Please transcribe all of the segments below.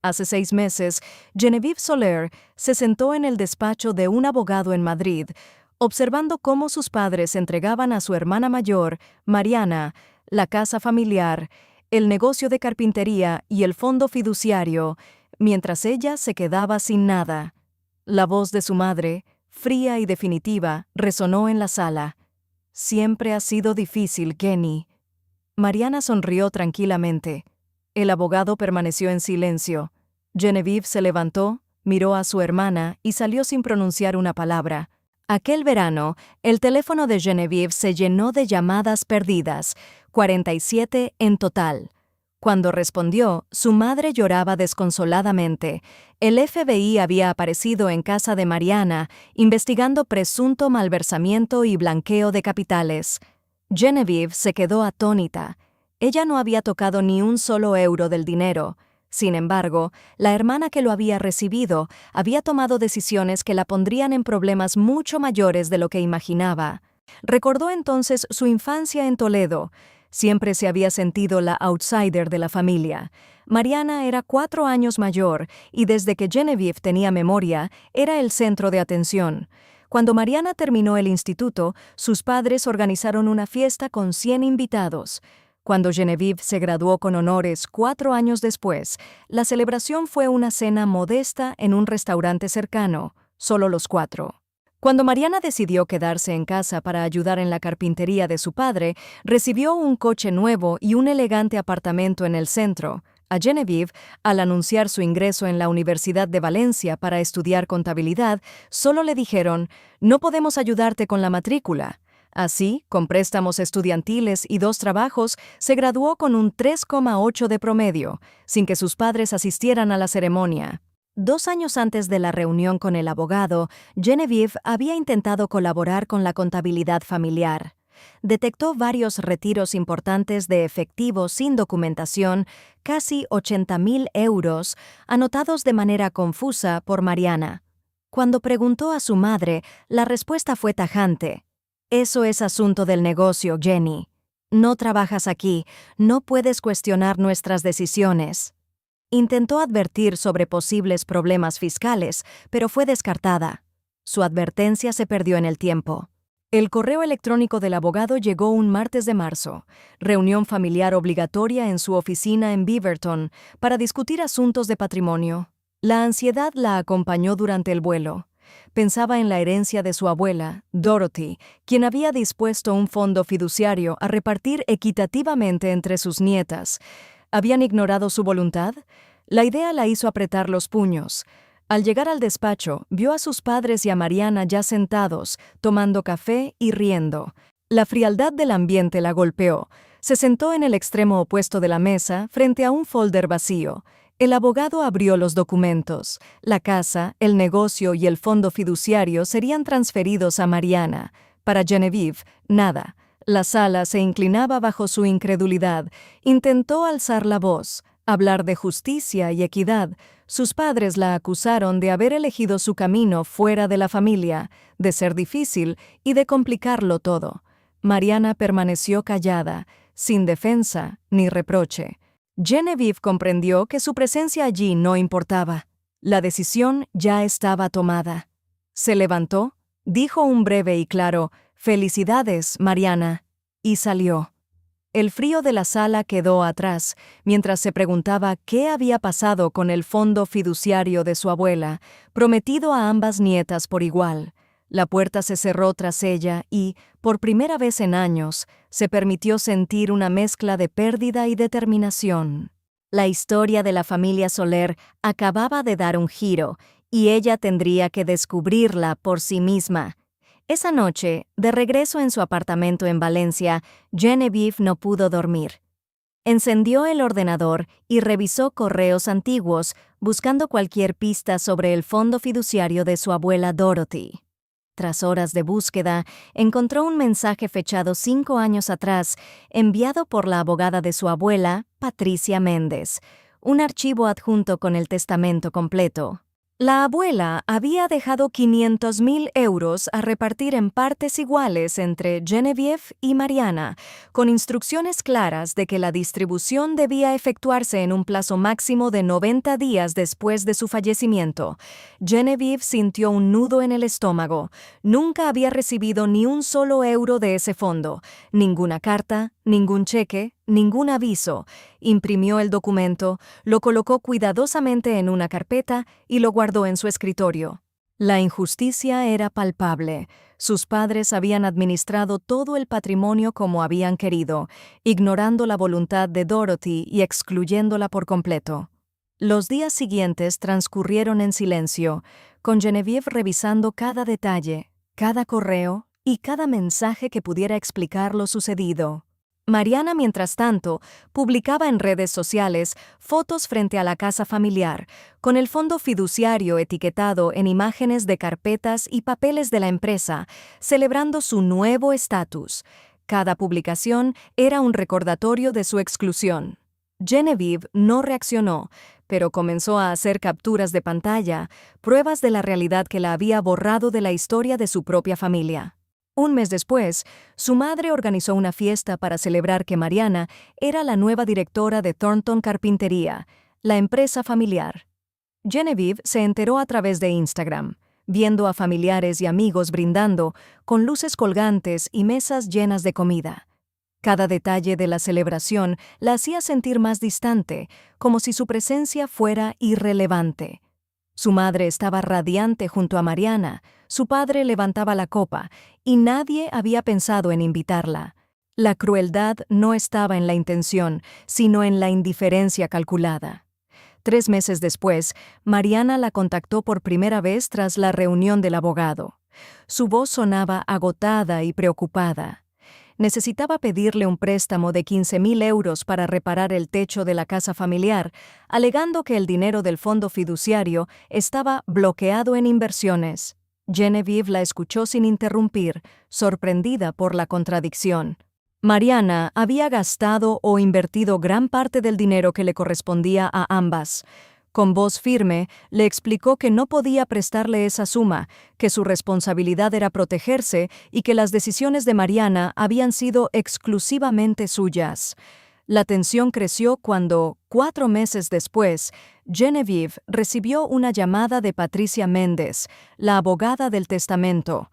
Hace 6 meses, Genevieve Soler se sentó en el despacho de un abogado en Madrid, observando cómo sus padres entregaban a su hermana mayor, Mariana, la casa familiar, el negocio de carpintería y el fondo fiduciario, mientras ella se quedaba sin nada. La voz de su madre, fría y definitiva, resonó en la sala. «Siempre ha sido difícil, Jenny». Mariana sonrió tranquilamente. El abogado permaneció en silencio. Genevieve se levantó, miró a su hermana y salió sin pronunciar una palabra. Aquel verano, el teléfono de Genevieve se llenó de llamadas perdidas, 47 en total. Cuando respondió, su madre lloraba desconsoladamente. El FBI había aparecido en casa de Mariana, investigando presunto malversamiento y blanqueo de capitales. Genevieve se quedó atónita. Ella no había tocado ni un solo euro del dinero. Sin embargo, la hermana que lo había recibido había tomado decisiones que la pondrían en problemas mucho mayores de lo que imaginaba. Recordó entonces su infancia en Toledo. Siempre se había sentido la outsider de la familia. Mariana era 4 años mayor y desde que Genevieve tenía memoria, era el centro de atención. Cuando Mariana terminó el instituto, sus padres organizaron una fiesta con 100 invitados. Cuando Genevieve se graduó con honores 4 años después, la celebración fue una cena modesta en un restaurante cercano, solo los 4. Cuando Mariana decidió quedarse en casa para ayudar en la carpintería de su padre, recibió un coche nuevo y un elegante apartamento en el centro. A Genevieve, al anunciar su ingreso en la Universidad de Valencia para estudiar contabilidad, solo le dijeron: «No podemos ayudarte con la matrícula». Así, con préstamos estudiantiles y 2 trabajos, se graduó con un 3,8 de promedio, sin que sus padres asistieran a la ceremonia. 2 años antes de la reunión con el abogado, Genevieve había intentado colaborar con la contabilidad familiar. Detectó varios retiros importantes de efectivo sin documentación, casi 80.000 euros, anotados de manera confusa por Mariana. Cuando preguntó a su madre, la respuesta fue tajante: «Eso es asunto del negocio, Jenny. No trabajas aquí, no puedes cuestionar nuestras decisiones». Intentó advertir sobre posibles problemas fiscales, pero fue descartada. Su advertencia se perdió en el tiempo. El correo electrónico del abogado llegó un martes de marzo. Reunión familiar obligatoria en su oficina en Beaverton para discutir asuntos de patrimonio. La ansiedad la acompañó durante el vuelo. Pensaba en la herencia de su abuela, Dorothy, quien había dispuesto un fondo fiduciario a repartir equitativamente entre sus nietas. ¿Habían ignorado su voluntad? La idea la hizo apretar los puños. Al llegar al despacho, vio a sus padres y a Mariana ya sentados, tomando café y riendo. La frialdad del ambiente la golpeó. Se sentó en el extremo opuesto de la mesa, frente a un folder vacío. El abogado abrió los documentos. La casa, el negocio y el fondo fiduciario serían transferidos a Mariana. Para Genevieve, nada. La sala se inclinaba bajo su incredulidad. Intentó alzar la voz, hablar de justicia y equidad. Sus padres la acusaron de haber elegido su camino fuera de la familia, de ser difícil y de complicarlo todo. Mariana permaneció callada, sin defensa ni reproche. Genevieve comprendió que su presencia allí no importaba. La decisión ya estaba tomada. Se levantó, dijo un breve y claro «Felicidades, Mariana», y salió. El frío de la sala quedó atrás, mientras se preguntaba qué había pasado con el fondo fiduciario de su abuela, prometido a ambas nietas por igual. La puerta se cerró tras ella y, por primera vez en años, se permitió sentir una mezcla de pérdida y determinación. La historia de la familia Soler acababa de dar un giro, y ella tendría que descubrirla por sí misma. Esa noche, de regreso en su apartamento en Valencia, Genevieve no pudo dormir. Encendió el ordenador y revisó correos antiguos, buscando cualquier pista sobre el fondo fiduciario de su abuela Dorothy. Tras horas de búsqueda, encontró un mensaje fechado 5 años atrás, enviado por la abogada de su abuela, Patricia Méndez, un archivo adjunto con el testamento completo. La abuela había dejado 500.000 euros a repartir en partes iguales entre Genevieve y Mariana, con instrucciones claras de que la distribución debía efectuarse en un plazo máximo de 90 días después de su fallecimiento. Genevieve sintió un nudo en el estómago. Nunca había recibido ni un solo euro de ese fondo, ninguna carta, ningún cheque, ningún aviso. Imprimió el documento, lo colocó cuidadosamente en una carpeta y lo guardó en su escritorio. La injusticia era palpable. Sus padres habían administrado todo el patrimonio como habían querido, ignorando la voluntad de Dorothy y excluyéndola por completo. Los días siguientes transcurrieron en silencio, con Genevieve revisando cada detalle, cada correo y cada mensaje que pudiera explicar lo sucedido. Mariana, mientras tanto, publicaba en redes sociales fotos frente a la casa familiar, con el fondo fiduciario etiquetado en imágenes de carpetas y papeles de la empresa, celebrando su nuevo estatus. Cada publicación era un recordatorio de su exclusión. Genevieve no reaccionó, pero comenzó a hacer capturas de pantalla, pruebas de la realidad que la había borrado de la historia de su propia familia. Un mes después, su madre organizó una fiesta para celebrar que Mariana era la nueva directora de Thornton Carpintería, la empresa familiar. Genevieve se enteró a través de Instagram, viendo a familiares y amigos brindando, con luces colgantes y mesas llenas de comida. Cada detalle de la celebración la hacía sentir más distante, como si su presencia fuera irrelevante. Su madre estaba radiante junto a Mariana, su padre levantaba la copa, y nadie había pensado en invitarla. La crueldad no estaba en la intención, sino en la indiferencia calculada. 3 meses después, Mariana la contactó por primera vez tras la reunión del abogado. Su voz sonaba agotada y preocupada. Necesitaba pedirle un préstamo de 15.000 euros para reparar el techo de la casa familiar, alegando que el dinero del fondo fiduciario estaba bloqueado en inversiones. Genevieve la escuchó sin interrumpir, sorprendida por la contradicción. Mariana había gastado o invertido gran parte del dinero que le correspondía a ambas. Con voz firme, le explicó que no podía prestarle esa suma, que su responsabilidad era protegerse y que las decisiones de Mariana habían sido exclusivamente suyas. La tensión creció cuando, 4 meses después, Genevieve recibió una llamada de Patricia Méndez, la abogada del testamento.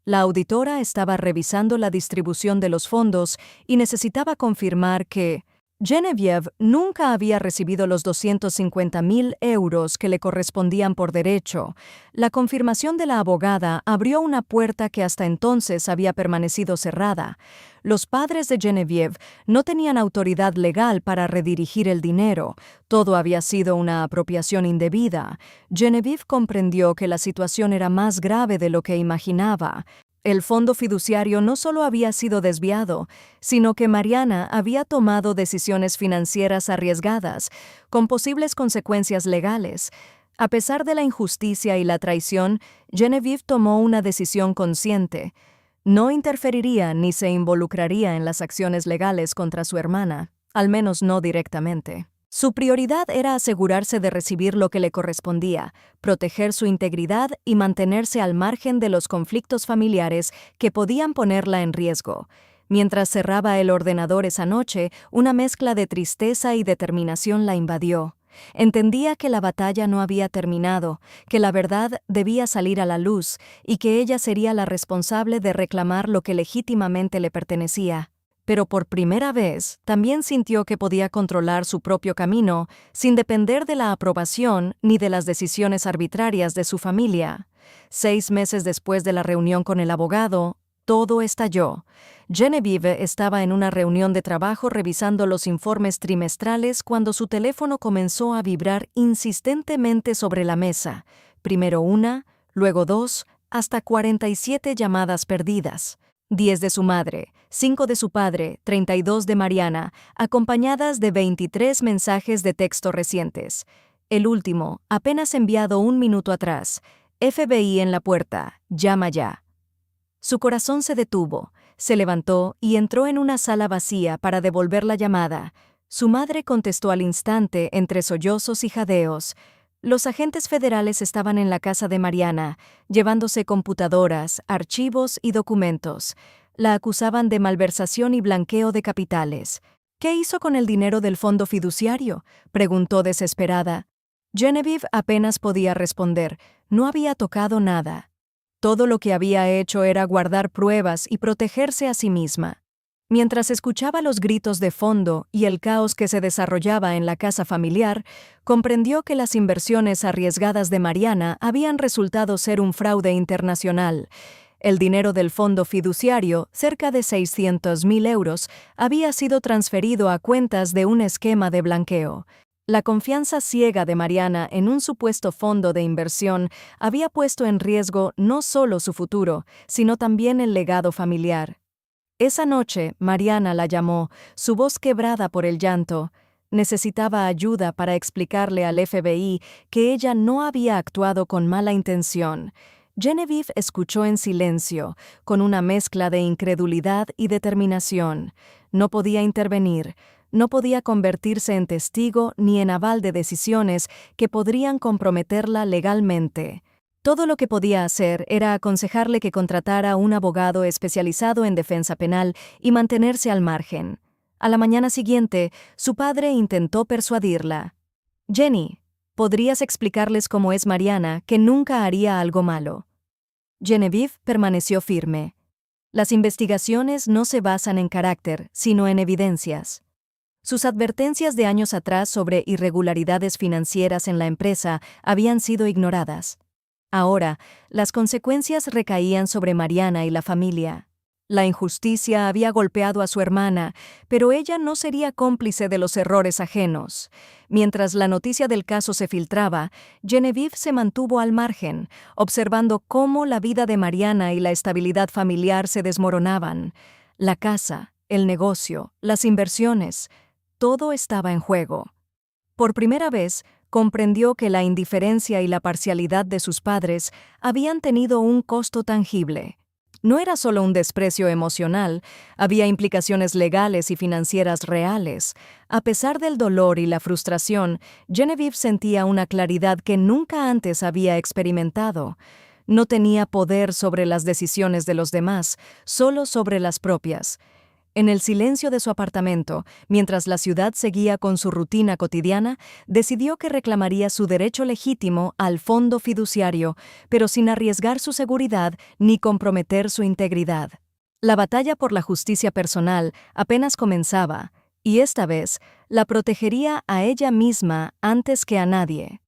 La auditora estaba revisando la distribución de los fondos y necesitaba confirmar que Genevieve nunca había recibido los 250.000 euros que le correspondían por derecho. La confirmación de la abogada abrió una puerta que hasta entonces había permanecido cerrada. Los padres de Genevieve no tenían autoridad legal para redirigir el dinero. Todo había sido una apropiación indebida. Genevieve comprendió que la situación era más grave de lo que imaginaba. El fondo fiduciario no solo había sido desviado, sino que Mariana había tomado decisiones financieras arriesgadas, con posibles consecuencias legales. A pesar de la injusticia y la traición, Genevieve tomó una decisión consciente. No interferiría ni se involucraría en las acciones legales contra su hermana, al menos no directamente. Su prioridad era asegurarse de recibir lo que le correspondía, proteger su integridad y mantenerse al margen de los conflictos familiares que podían ponerla en riesgo. Mientras cerraba el ordenador esa noche, una mezcla de tristeza y determinación la invadió. Entendía que la batalla no había terminado, que la verdad debía salir a la luz y que ella sería la responsable de reclamar lo que legítimamente le pertenecía. Pero por primera vez también sintió que podía controlar su propio camino sin depender de la aprobación ni de las decisiones arbitrarias de su familia. 6 meses después de la reunión con el abogado, todo estalló. Genevieve estaba en una reunión de trabajo revisando los informes trimestrales cuando su teléfono comenzó a vibrar insistentemente sobre la mesa. Primero 1, luego 2, hasta 47 llamadas perdidas. 10 de su madre, 5 de su padre, 32 de Mariana, acompañadas de 23 mensajes de texto recientes. El último, apenas enviado 1 minuto atrás. FBI en la puerta, llama ya. Su corazón se detuvo, se levantó y entró en una sala vacía para devolver la llamada. Su madre contestó al instante entre sollozos y jadeos. Los agentes federales estaban en la casa de Mariana, llevándose computadoras, archivos y documentos. La acusaban de malversación y blanqueo de capitales. ¿Qué hizo con el dinero del fondo fiduciario?, preguntó desesperada. Genevieve apenas podía responder. No había tocado nada. Todo lo que había hecho era guardar pruebas y protegerse a sí misma. Mientras escuchaba los gritos de fondo y el caos que se desarrollaba en la casa familiar, comprendió que las inversiones arriesgadas de Mariana habían resultado ser un fraude internacional. El dinero del fondo fiduciario, cerca de 600.000 euros, había sido transferido a cuentas de un esquema de blanqueo. La confianza ciega de Mariana en un supuesto fondo de inversión había puesto en riesgo no solo su futuro, sino también el legado familiar. Esa noche, Mariana la llamó, su voz quebrada por el llanto. Necesitaba ayuda para explicarle al FBI que ella no había actuado con mala intención. Genevieve escuchó en silencio, con una mezcla de incredulidad y determinación. No podía intervenir, no podía convertirse en testigo ni en aval de decisiones que podrían comprometerla legalmente. Todo lo que podía hacer era aconsejarle que contratara un abogado especializado en defensa penal y mantenerse al margen. A la mañana siguiente, su padre intentó persuadirla. «Jenny, ¿podrías explicarles cómo es Mariana, que nunca haría algo malo?» Genevieve permaneció firme. Las investigaciones no se basan en carácter, sino en evidencias. Sus advertencias de años atrás sobre irregularidades financieras en la empresa habían sido ignoradas. Ahora, las consecuencias recaían sobre Mariana y la familia. La injusticia había golpeado a su hermana, pero ella no sería cómplice de los errores ajenos. Mientras la noticia del caso se filtraba, Genevieve se mantuvo al margen, observando cómo la vida de Mariana y la estabilidad familiar se desmoronaban. La casa, el negocio, las inversiones, todo estaba en juego. Por primera vez, comprendió que la indiferencia y la parcialidad de sus padres habían tenido un costo tangible. No era solo un desprecio emocional, había implicaciones legales y financieras reales. A pesar del dolor y la frustración, Genevieve sentía una claridad que nunca antes había experimentado. No tenía poder sobre las decisiones de los demás, solo sobre las propias. En el silencio de su apartamento, mientras la ciudad seguía con su rutina cotidiana, decidió que reclamaría su derecho legítimo al fondo fiduciario, pero sin arriesgar su seguridad ni comprometer su integridad. La batalla por la justicia personal apenas comenzaba, y esta vez la protegería a ella misma antes que a nadie.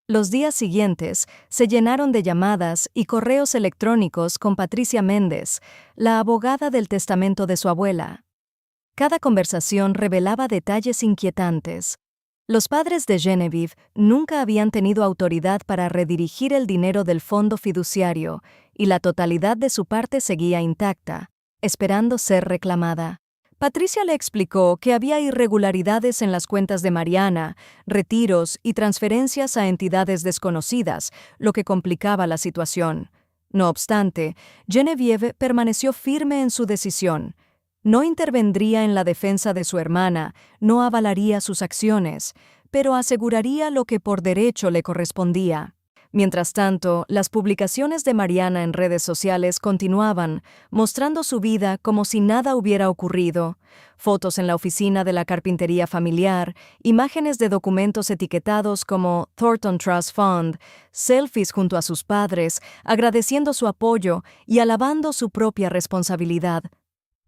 Los días siguientes se llenaron de llamadas y correos electrónicos con Patricia Méndez, la abogada del testamento de su abuela. Cada conversación revelaba detalles inquietantes. Los padres de Genevieve nunca habían tenido autoridad para redirigir el dinero del fondo fiduciario, y la totalidad de su parte seguía intacta, esperando ser reclamada. Patricia le explicó que había irregularidades en las cuentas de Mariana, retiros y transferencias a entidades desconocidas, lo que complicaba la situación. No obstante, Genevieve permaneció firme en su decisión. No intervendría en la defensa de su hermana, no avalaría sus acciones, pero aseguraría lo que por derecho le correspondía. Mientras tanto, las publicaciones de Mariana en redes sociales continuaban, mostrando su vida como si nada hubiera ocurrido. Fotos en la oficina de la carpintería familiar, imágenes de documentos etiquetados como Thornton Trust Fund, selfies junto a sus padres, agradeciendo su apoyo y alabando su propia responsabilidad.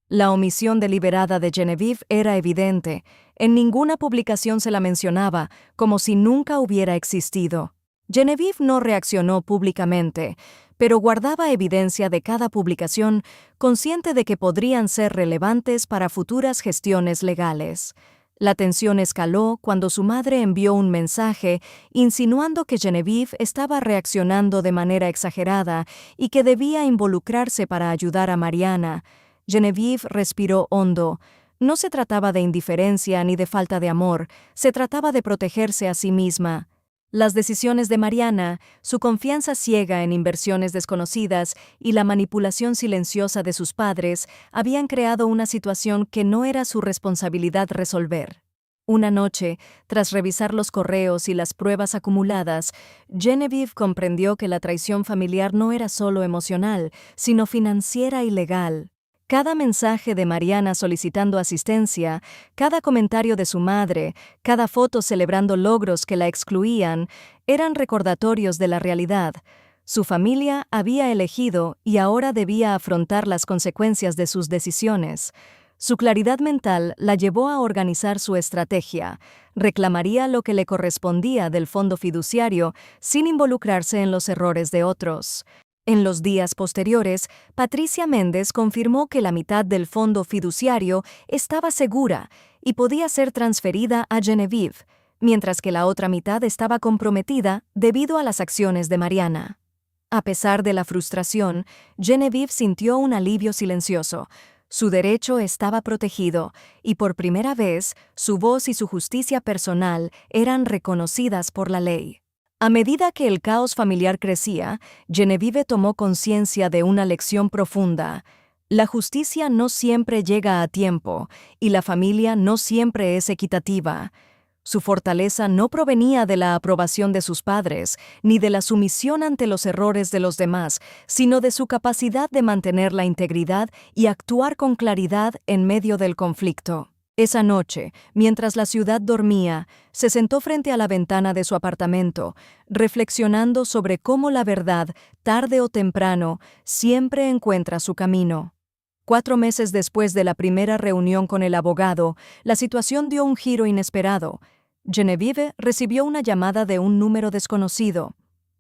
La omisión deliberada de Genevieve era evidente. En ninguna publicación se la mencionaba, como si nunca hubiera existido. Genevieve no reaccionó públicamente, pero guardaba evidencia de cada publicación, consciente de que podrían ser relevantes para futuras gestiones legales. La tensión escaló cuando su madre envió un mensaje insinuando que Genevieve estaba reaccionando de manera exagerada y que debía involucrarse para ayudar a Mariana. Genevieve respiró hondo. No se trataba de indiferencia ni de falta de amor, se trataba de protegerse a sí misma. Las decisiones de Mariana, su confianza ciega en inversiones desconocidas y la manipulación silenciosa de sus padres habían creado una situación que no era su responsabilidad resolver. Una noche, tras revisar los correos y las pruebas acumuladas, Genevieve comprendió que la traición familiar no era solo emocional, sino financiera y legal. Cada mensaje de Mariana solicitando asistencia, cada comentario de su madre, cada foto celebrando logros que la excluían, eran recordatorios de la realidad. Su familia había elegido y ahora debía afrontar las consecuencias de sus decisiones. Su claridad mental la llevó a organizar su estrategia. Reclamaría lo que le correspondía del fondo fiduciario sin involucrarse en los errores de otros. En los días posteriores, Patricia Méndez confirmó que la mitad del fondo fiduciario estaba segura y podía ser transferida a Genevieve, mientras que la otra mitad estaba comprometida debido a las acciones de Mariana. A pesar de la frustración, Genevieve sintió un alivio silencioso. Su derecho estaba protegido, y por primera vez, su voz y su justicia personal eran reconocidas por la ley. A medida que el caos familiar crecía, Genevieve tomó conciencia de una lección profunda. La justicia no siempre llega a tiempo, y la familia no siempre es equitativa. Su fortaleza no provenía de la aprobación de sus padres, ni de la sumisión ante los errores de los demás, sino de su capacidad de mantener la integridad y actuar con claridad en medio del conflicto. Esa noche, mientras la ciudad dormía, se sentó frente a la ventana de su apartamento, reflexionando sobre cómo la verdad, tarde o temprano, siempre encuentra su camino. 4 meses después de la primera reunión con el abogado, la situación dio un giro inesperado. Genevieve recibió una llamada de un número desconocido.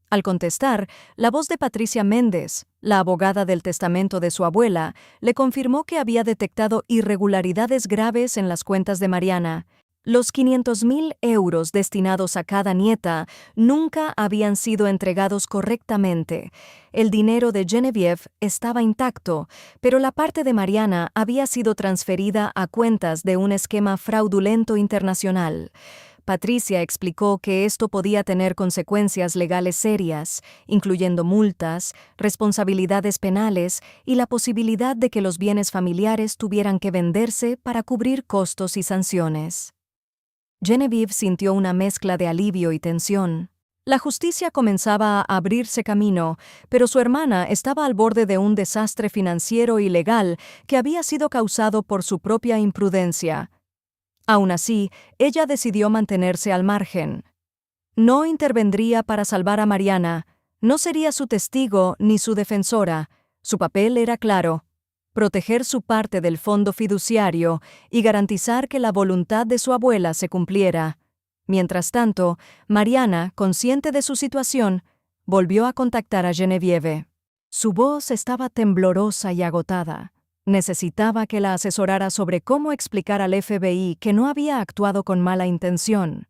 Al contestar, la voz de Patricia Méndez, la abogada del testamento de su abuela, le confirmó que había detectado irregularidades graves en las cuentas de Mariana. Los 500.000 euros destinados a cada nieta nunca habían sido entregados correctamente. El dinero de Genevieve estaba intacto, pero la parte de Mariana había sido transferida a cuentas de un esquema fraudulento internacional. Patricia explicó que esto podía tener consecuencias legales serias, incluyendo multas, responsabilidades penales y la posibilidad de que los bienes familiares tuvieran que venderse para cubrir costos y sanciones. Genevieve sintió una mezcla de alivio y tensión. La justicia comenzaba a abrirse camino, pero su hermana estaba al borde de un desastre financiero y legal que había sido causado por su propia imprudencia. Aún así, ella decidió mantenerse al margen. No intervendría para salvar a Mariana, no sería su testigo ni su defensora. Su papel era claro: proteger su parte del fondo fiduciario y garantizar que la voluntad de su abuela se cumpliera. Mientras tanto, Mariana, consciente de su situación, volvió a contactar a Genevieve. Su voz estaba temblorosa y agotada. Necesitaba que la asesorara sobre cómo explicar al FBI que no había actuado con mala intención.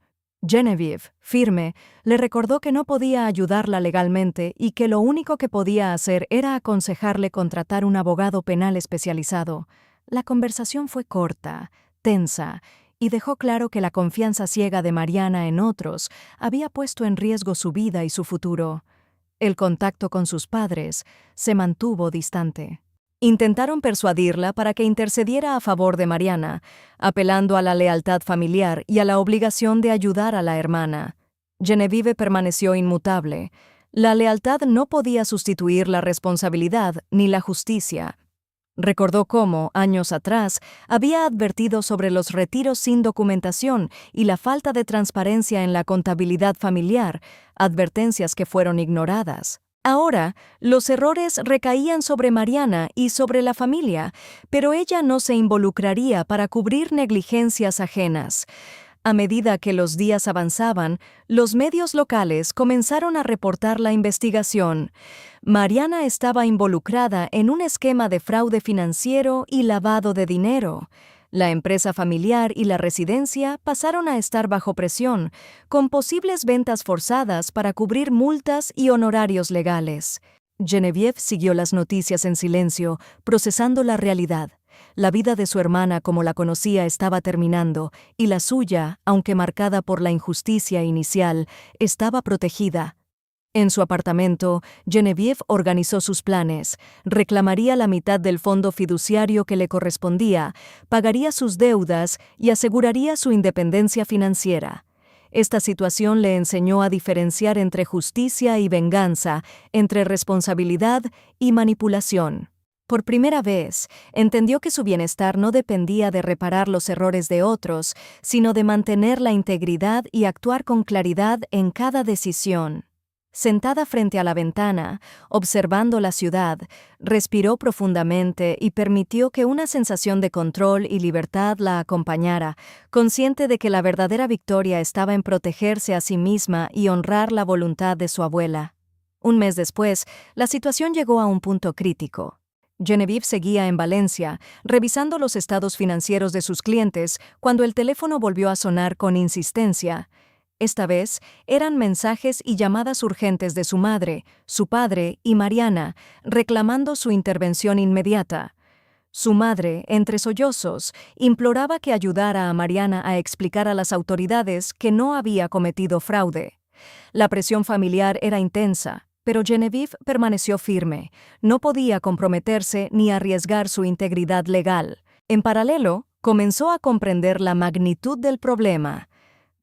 Genevieve, firme, le recordó que no podía ayudarla legalmente y que lo único que podía hacer era aconsejarle contratar un abogado penal especializado. La conversación fue corta, tensa, y dejó claro que la confianza ciega de Mariana en otros había puesto en riesgo su vida y su futuro. El contacto con sus padres se mantuvo distante. Intentaron persuadirla para que intercediera a favor de Mariana, apelando a la lealtad familiar y a la obligación de ayudar a la hermana. Genevieve permaneció inmutable. La lealtad no podía sustituir la responsabilidad ni la justicia. Recordó cómo, años atrás, había advertido sobre los retiros sin documentación y la falta de transparencia en la contabilidad familiar, advertencias que fueron ignoradas. Ahora, los errores recaían sobre Mariana y sobre la familia, pero ella no se involucraría para cubrir negligencias ajenas. A medida que los días avanzaban, los medios locales comenzaron a reportar la investigación. Mariana estaba involucrada en un esquema de fraude financiero y lavado de dinero. La empresa familiar y la residencia pasaron a estar bajo presión, con posibles ventas forzadas para cubrir multas y honorarios legales. Genevieve siguió las noticias en silencio, procesando la realidad. La vida de su hermana como la conocía estaba terminando, y la suya, aunque marcada por la injusticia inicial, estaba protegida. En su apartamento, Genevieve organizó sus planes. Reclamaría la mitad del fondo fiduciario que le correspondía, pagaría sus deudas y aseguraría su independencia financiera. Esta situación le enseñó a diferenciar entre justicia y venganza, entre responsabilidad y manipulación. Por primera vez, entendió que su bienestar no dependía de reparar los errores de otros, sino de mantener la integridad y actuar con claridad en cada decisión. Sentada frente a la ventana, observando la ciudad, respiró profundamente y permitió que una sensación de control y libertad la acompañara, consciente de que la verdadera victoria estaba en protegerse a sí misma y honrar la voluntad de su abuela. Un mes después, la situación llegó a un punto crítico. Genevieve seguía en Valencia, revisando los estados financieros de sus clientes, cuando el teléfono volvió a sonar con insistencia. Esta vez eran mensajes y llamadas urgentes de su madre, su padre y Mariana, reclamando su intervención inmediata. Su madre, entre sollozos, imploraba que ayudara a Mariana a explicar a las autoridades que no había cometido fraude. La presión familiar era intensa, pero Genevieve permaneció firme. No podía comprometerse ni arriesgar su integridad legal. En paralelo, comenzó a comprender la magnitud del problema.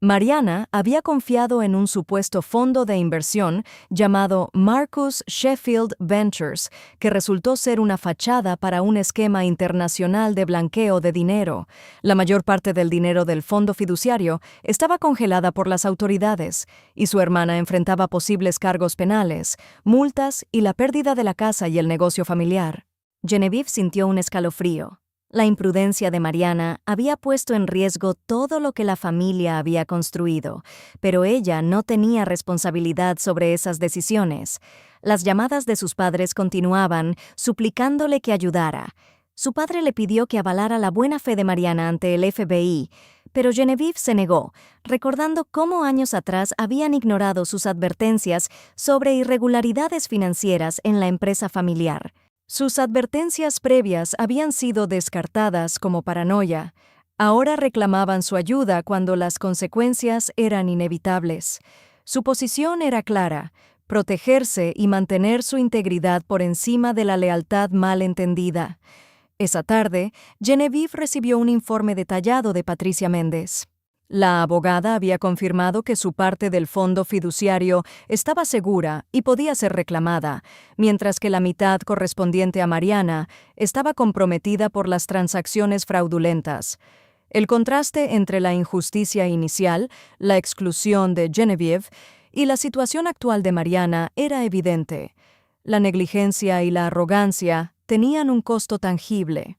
Mariana había confiado en un supuesto fondo de inversión llamado Marcus Sheffield Ventures, que resultó ser una fachada para un esquema internacional de blanqueo de dinero. La mayor parte del dinero del fondo fiduciario estaba congelada por las autoridades, y su hermana enfrentaba posibles cargos penales, multas y la pérdida de la casa y el negocio familiar. Genevieve sintió un escalofrío. La imprudencia de Mariana había puesto en riesgo todo lo que la familia había construido, pero ella no tenía responsabilidad sobre esas decisiones. Las llamadas de sus padres continuaban, suplicándole que ayudara. Su padre le pidió que avalara la buena fe de Mariana ante el FBI, pero Genevieve se negó, recordando cómo años atrás habían ignorado sus advertencias sobre irregularidades financieras en la empresa familiar. Sus advertencias previas habían sido descartadas como paranoia. Ahora reclamaban su ayuda cuando las consecuencias eran inevitables. Su posición era clara: protegerse y mantener su integridad por encima de la lealtad mal entendida. Esa tarde, Genevieve recibió un informe detallado de Patricia Méndez. La abogada había confirmado que su parte del fondo fiduciario estaba segura y podía ser reclamada, mientras que la mitad correspondiente a Mariana estaba comprometida por las transacciones fraudulentas. El contraste entre la injusticia inicial, la exclusión de Genevieve, y la situación actual de Mariana era evidente. La negligencia y la arrogancia tenían un costo tangible.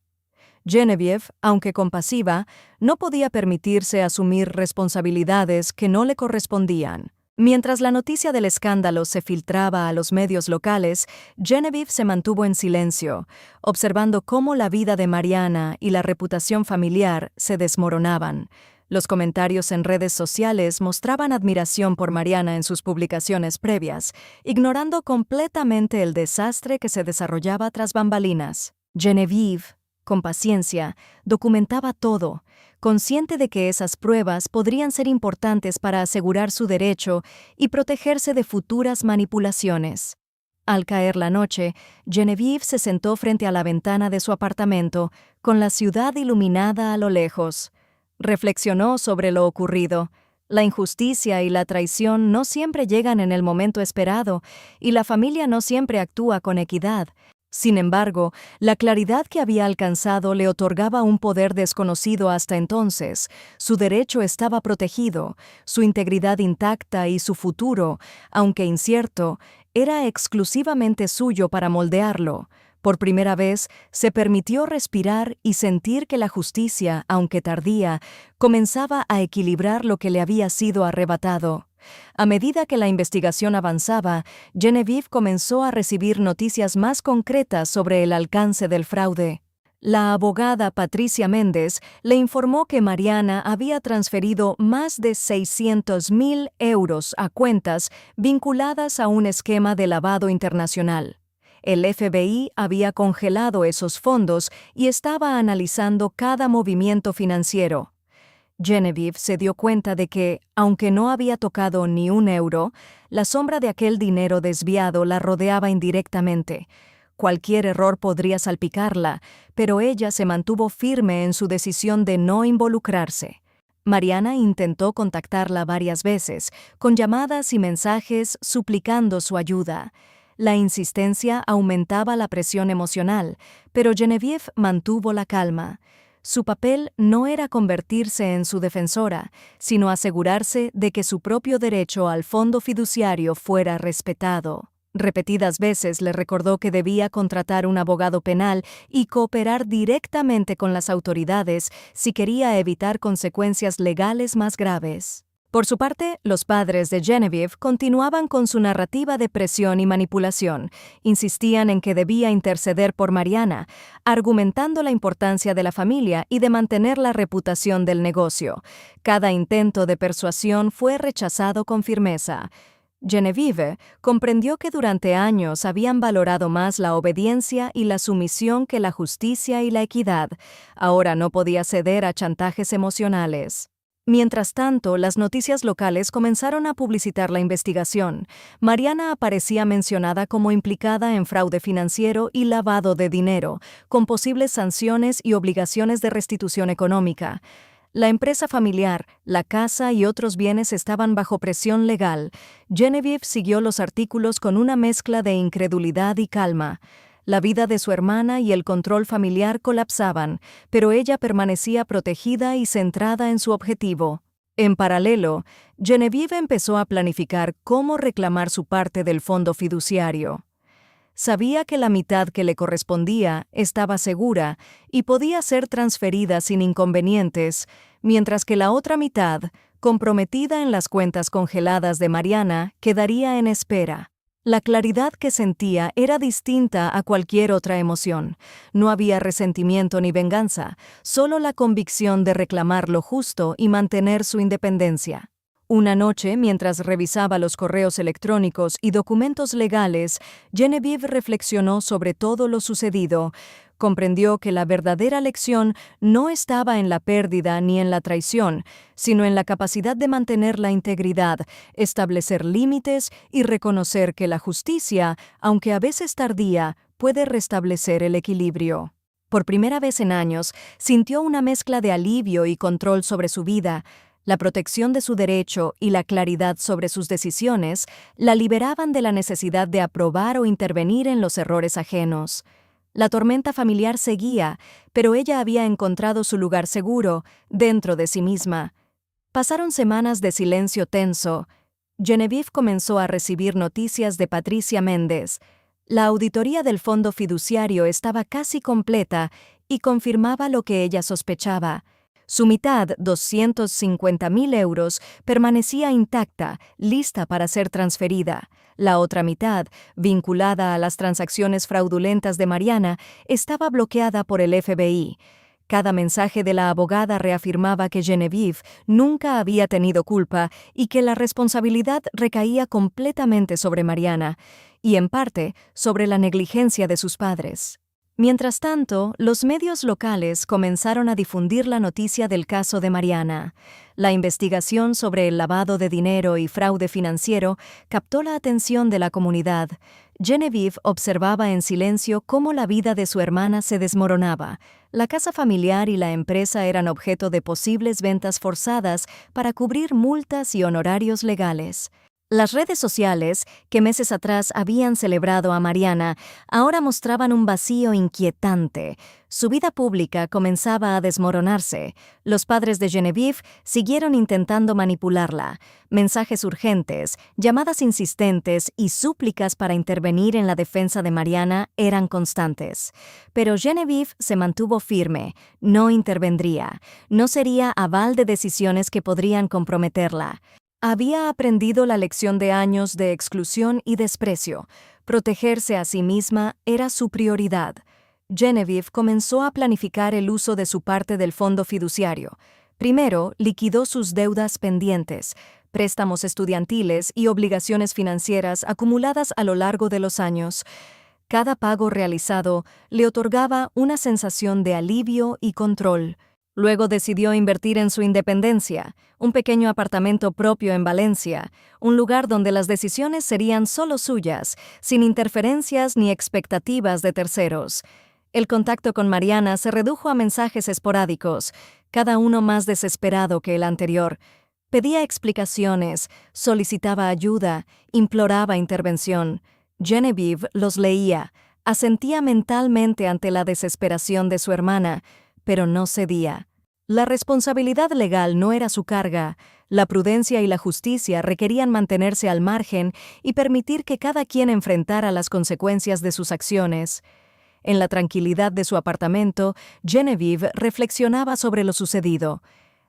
Genevieve, aunque compasiva, no podía permitirse asumir responsabilidades que no le correspondían. Mientras la noticia del escándalo se filtraba a los medios locales, Genevieve se mantuvo en silencio, observando cómo la vida de Mariana y la reputación familiar se desmoronaban. Los comentarios en redes sociales mostraban admiración por Mariana en sus publicaciones previas, ignorando completamente el desastre que se desarrollaba tras bambalinas. Genevieve, con paciencia, documentaba todo, consciente de que esas pruebas podrían ser importantes para asegurar su derecho y protegerse de futuras manipulaciones. Al caer la noche, Genevieve se sentó frente a la ventana de su apartamento, con la ciudad iluminada a lo lejos. Reflexionó sobre lo ocurrido. La injusticia y la traición no siempre llegan en el momento esperado, y la familia no siempre actúa con equidad. Sin embargo, la claridad que había alcanzado le otorgaba un poder desconocido hasta entonces. Su derecho estaba protegido, su integridad intacta y su futuro, aunque incierto, era exclusivamente suyo para moldearlo. Por primera vez, se permitió respirar y sentir que la justicia, aunque tardía, comenzaba a equilibrar lo que le había sido arrebatado. A medida que la investigación avanzaba, Genevieve comenzó a recibir noticias más concretas sobre el alcance del fraude. La abogada Patricia Méndez le informó que Mariana había transferido más de 600,000 euros a cuentas vinculadas a un esquema de lavado internacional. El FBI había congelado esos fondos y estaba analizando cada movimiento financiero. Genevieve se dio cuenta de que, aunque no había tocado ni un euro, la sombra de aquel dinero desviado la rodeaba indirectamente. Cualquier error podría salpicarla, pero ella se mantuvo firme en su decisión de no involucrarse. Mariana intentó contactarla varias veces, con llamadas y mensajes suplicando su ayuda. La insistencia aumentaba la presión emocional, pero Genevieve mantuvo la calma. Su papel no era convertirse en su defensora, sino asegurarse de que su propio derecho al fondo fiduciario fuera respetado. Repetidas veces le recordó que debía contratar un abogado penal y cooperar directamente con las autoridades si quería evitar consecuencias legales más graves. Por su parte, los padres de Genevieve continuaban con su narrativa de presión y manipulación. Insistían en que debía interceder por Mariana, argumentando la importancia de la familia y de mantener la reputación del negocio. Cada intento de persuasión fue rechazado con firmeza. Genevieve comprendió que durante años habían valorado más la obediencia y la sumisión que la justicia y la equidad. Ahora no podía ceder a chantajes emocionales. Mientras tanto, las noticias locales comenzaron a publicitar la investigación. Mariana aparecía mencionada como implicada en fraude financiero y lavado de dinero, con posibles sanciones y obligaciones de restitución económica. La empresa familiar, la casa y otros bienes estaban bajo presión legal. Genevieve siguió los artículos con una mezcla de incredulidad y calma. La vida de su hermana y el control familiar colapsaban, pero ella permanecía protegida y centrada en su objetivo. En paralelo, Genevieve empezó a planificar cómo reclamar su parte del fondo fiduciario. Sabía que la mitad que le correspondía estaba segura y podía ser transferida sin inconvenientes, mientras que la otra mitad, comprometida en las cuentas congeladas de Mariana, quedaría en espera. La claridad que sentía era distinta a cualquier otra emoción. No había resentimiento ni venganza, solo la convicción de reclamar lo justo y mantener su independencia. Una noche, mientras revisaba los correos electrónicos y documentos legales, Genevieve reflexionó sobre todo lo sucedido. Comprendió que la verdadera lección no estaba en la pérdida ni en la traición, sino en la capacidad de mantener la integridad, establecer límites y reconocer que la justicia, aunque a veces tardía, puede restablecer el equilibrio. Por primera vez en años, sintió una mezcla de alivio y control sobre su vida. La protección de su derecho y la claridad sobre sus decisiones la liberaban de la necesidad de aprobar o intervenir en los errores ajenos. La tormenta familiar seguía, pero ella había encontrado su lugar seguro, dentro de sí misma. Pasaron semanas de silencio tenso. Genevieve comenzó a recibir noticias de Patricia Méndez. La auditoría del fondo fiduciario estaba casi completa y confirmaba lo que ella sospechaba. Su mitad, 250.000 euros, permanecía intacta, lista para ser transferida. La otra mitad, vinculada a las transacciones fraudulentas de Mariana, estaba bloqueada por el FBI. Cada mensaje de la abogada reafirmaba que Genevieve nunca había tenido culpa y que la responsabilidad recaía completamente sobre Mariana, y en parte sobre la negligencia de sus padres. Mientras tanto, los medios locales comenzaron a difundir la noticia del caso de Mariana. La investigación sobre el lavado de dinero y fraude financiero captó la atención de la comunidad. Genevieve observaba en silencio cómo la vida de su hermana se desmoronaba. La casa familiar y la empresa eran objeto de posibles ventas forzadas para cubrir multas y honorarios legales. Las redes sociales, que meses atrás habían celebrado a Mariana, ahora mostraban un vacío inquietante. Su vida pública comenzaba a desmoronarse. Los padres de Genevieve siguieron intentando manipularla. Mensajes urgentes, llamadas insistentes y súplicas para intervenir en la defensa de Mariana eran constantes. Pero Genevieve se mantuvo firme, no intervendría, no sería aval de decisiones que podrían comprometerla. Había aprendido la lección de años de exclusión y desprecio. Protegerse a sí misma era su prioridad. Genevieve comenzó a planificar el uso de su parte del fondo fiduciario. Primero, liquidó sus deudas pendientes, préstamos estudiantiles y obligaciones financieras acumuladas a lo largo de los años. Cada pago realizado le otorgaba una sensación de alivio y control. Luego decidió invertir en su independencia, un pequeño apartamento propio en Valencia, un lugar donde las decisiones serían solo suyas, sin interferencias ni expectativas de terceros. El contacto con Mariana se redujo a mensajes esporádicos, cada uno más desesperado que el anterior. Pedía explicaciones, solicitaba ayuda, imploraba intervención. Genevieve los leía, asentía mentalmente ante la desesperación de su hermana, pero no cedía. La responsabilidad legal no era su carga, la prudencia y la justicia requerían mantenerse al margen y permitir que cada quien enfrentara las consecuencias de sus acciones. En la tranquilidad de su apartamento, Genevieve reflexionaba sobre lo sucedido.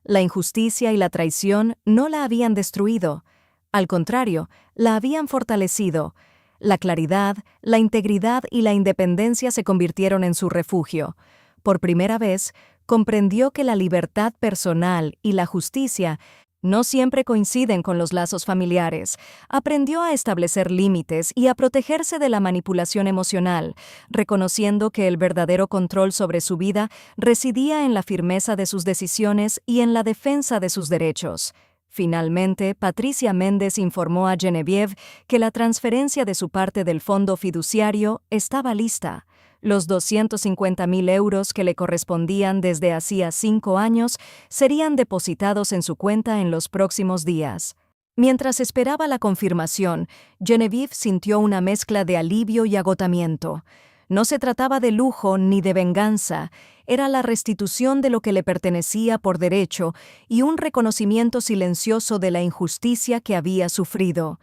La injusticia y la traición no la habían destruido. Al contrario, la habían fortalecido. La claridad, la integridad y la independencia se convirtieron en su refugio. Por primera vez, comprendió que la libertad personal y la justicia no siempre coinciden con los lazos familiares. Aprendió a establecer límites y a protegerse de la manipulación emocional, reconociendo que el verdadero control sobre su vida residía en la firmeza de sus decisiones y en la defensa de sus derechos. Finalmente, Patricia Méndez informó a Genevieve que la transferencia de su parte del fondo fiduciario estaba lista. Los 250.000 euros que le correspondían desde hacía 5 años serían depositados en su cuenta en los próximos días. Mientras esperaba la confirmación, Genevieve sintió una mezcla de alivio y agotamiento. No se trataba de lujo ni de venganza, era la restitución de lo que le pertenecía por derecho y un reconocimiento silencioso de la injusticia que había sufrido.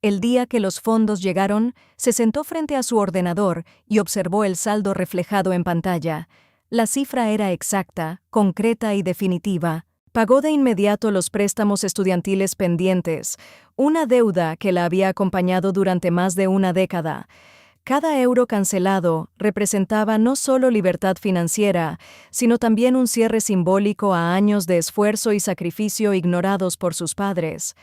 El día que los fondos llegaron, se sentó frente a su ordenador y observó el saldo reflejado en pantalla. La cifra era exacta, concreta y definitiva. Pagó de inmediato los préstamos estudiantiles pendientes, una deuda que la había acompañado durante más de una década. Cada euro cancelado representaba no solo libertad financiera, sino también un cierre simbólico a años de esfuerzo y sacrificio ignorados por sus padres.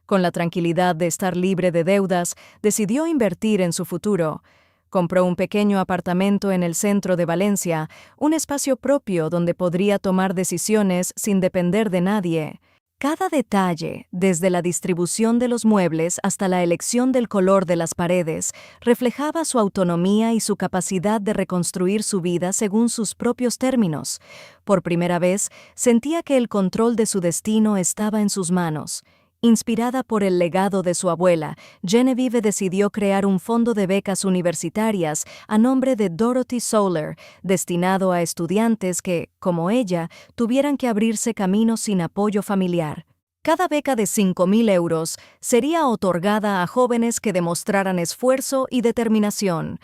Con la tranquilidad de estar libre de deudas, decidió invertir en su futuro. Compró un pequeño apartamento en el centro de Valencia, un espacio propio donde podría tomar decisiones sin depender de nadie. Cada detalle, desde la distribución de los muebles hasta la elección del color de las paredes, reflejaba su autonomía y su capacidad de reconstruir su vida según sus propios términos. Por primera vez, sentía que el control de su destino estaba en sus manos. Inspirada por el legado de su abuela, Genevieve decidió crear un fondo de becas universitarias a nombre de Dorothy Soler, destinado a estudiantes que, como ella, tuvieran que abrirse camino sin apoyo familiar. Cada beca de 5.000 euros sería otorgada a jóvenes que demostraran esfuerzo y determinación.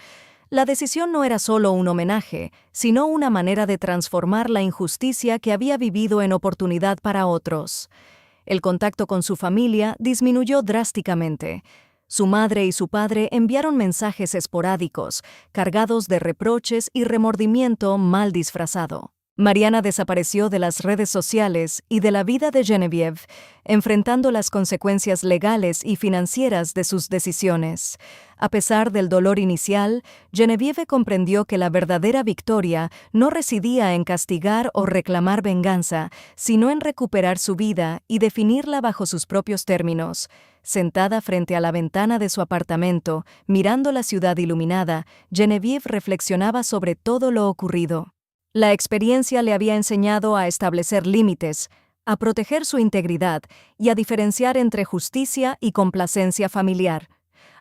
La decisión no era solo un homenaje, sino una manera de transformar la injusticia que había vivido en oportunidad para otros. El contacto con su familia disminuyó drásticamente. Su madre y su padre enviaron mensajes esporádicos, cargados de reproches y remordimiento mal disfrazado. Mariana desapareció de las redes sociales y de la vida de Genevieve, enfrentando las consecuencias legales y financieras de sus decisiones. A pesar del dolor inicial, Genevieve comprendió que la verdadera victoria no residía en castigar o reclamar venganza, sino en recuperar su vida y definirla bajo sus propios términos. Sentada frente a la ventana de su apartamento, mirando la ciudad iluminada, Genevieve reflexionaba sobre todo lo ocurrido. La experiencia le había enseñado a establecer límites, a proteger su integridad y a diferenciar entre justicia y complacencia familiar.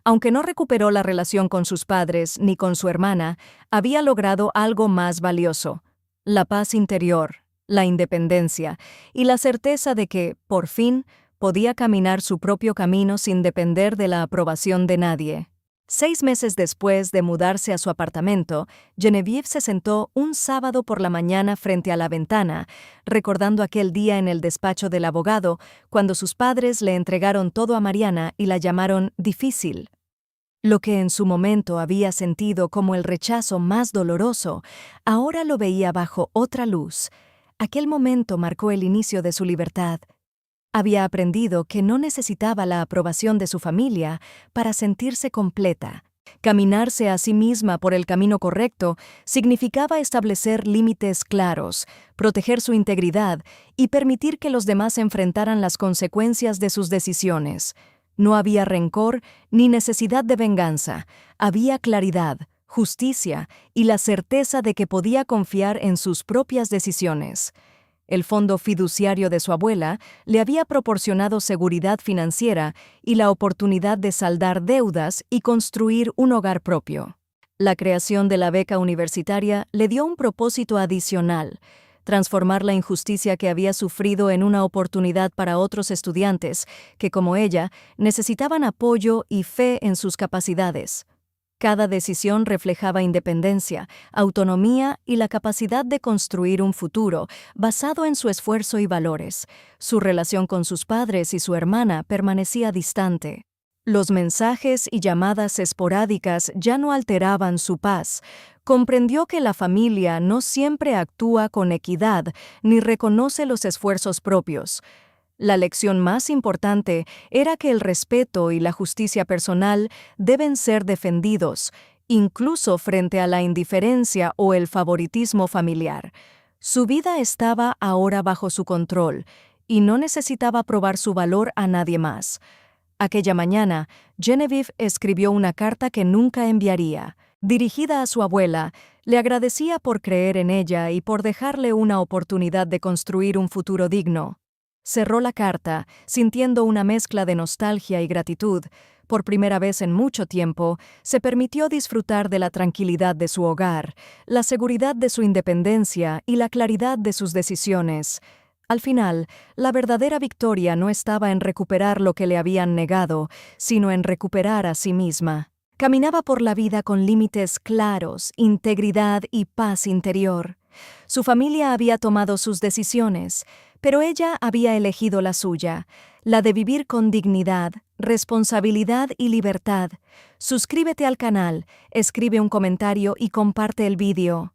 Aunque no recuperó la relación con sus padres ni con su hermana, había logrado algo más valioso: la paz interior, la independencia y la certeza de que, por fin, podía caminar su propio camino sin depender de la aprobación de nadie. 6 meses después de mudarse a su apartamento, Genevieve se sentó un sábado por la mañana frente a la ventana, recordando aquel día en el despacho del abogado, cuando sus padres le entregaron todo a Mariana y la llamaron difícil. Lo que en su momento había sentido como el rechazo más doloroso, ahora lo veía bajo otra luz. Aquel momento marcó el inicio de su libertad. Había aprendido que no necesitaba la aprobación de su familia para sentirse completa. Caminarse a sí misma por el camino correcto significaba establecer límites claros, proteger su integridad y permitir que los demás enfrentaran las consecuencias de sus decisiones. No había rencor ni necesidad de venganza, había claridad, justicia y la certeza de que podía confiar en sus propias decisiones. El fondo fiduciario de su abuela le había proporcionado seguridad financiera y la oportunidad de saldar deudas y construir un hogar propio. La creación de la beca universitaria le dio un propósito adicional: transformar la injusticia que había sufrido en una oportunidad para otros estudiantes que, como ella, necesitaban apoyo y fe en sus capacidades. Cada decisión reflejaba independencia, autonomía y la capacidad de construir un futuro basado en su esfuerzo y valores. Su relación con sus padres y su hermana permanecía distante. Los mensajes y llamadas esporádicas ya no alteraban su paz. Comprendió que la familia no siempre actúa con equidad ni reconoce los esfuerzos propios. La lección más importante era que el respeto y la justicia personal deben ser defendidos, incluso frente a la indiferencia o el favoritismo familiar. Su vida estaba ahora bajo su control y no necesitaba probar su valor a nadie más. Aquella mañana, Genevieve escribió una carta que nunca enviaría. Dirigida a su abuela, le agradecía por creer en ella y por dejarle una oportunidad de construir un futuro digno. Cerró la carta, sintiendo una mezcla de nostalgia y gratitud. Por primera vez en mucho tiempo, se permitió disfrutar de la tranquilidad de su hogar, la seguridad de su independencia y la claridad de sus decisiones. Al final, la verdadera victoria no estaba en recuperar lo que le habían negado, sino en recuperar a sí misma. Caminaba por la vida con límites claros, integridad y paz interior. Su familia había tomado sus decisiones, pero ella había elegido la suya, la de vivir con dignidad, responsabilidad y libertad. Suscríbete al canal, escribe un comentario y comparte el vídeo.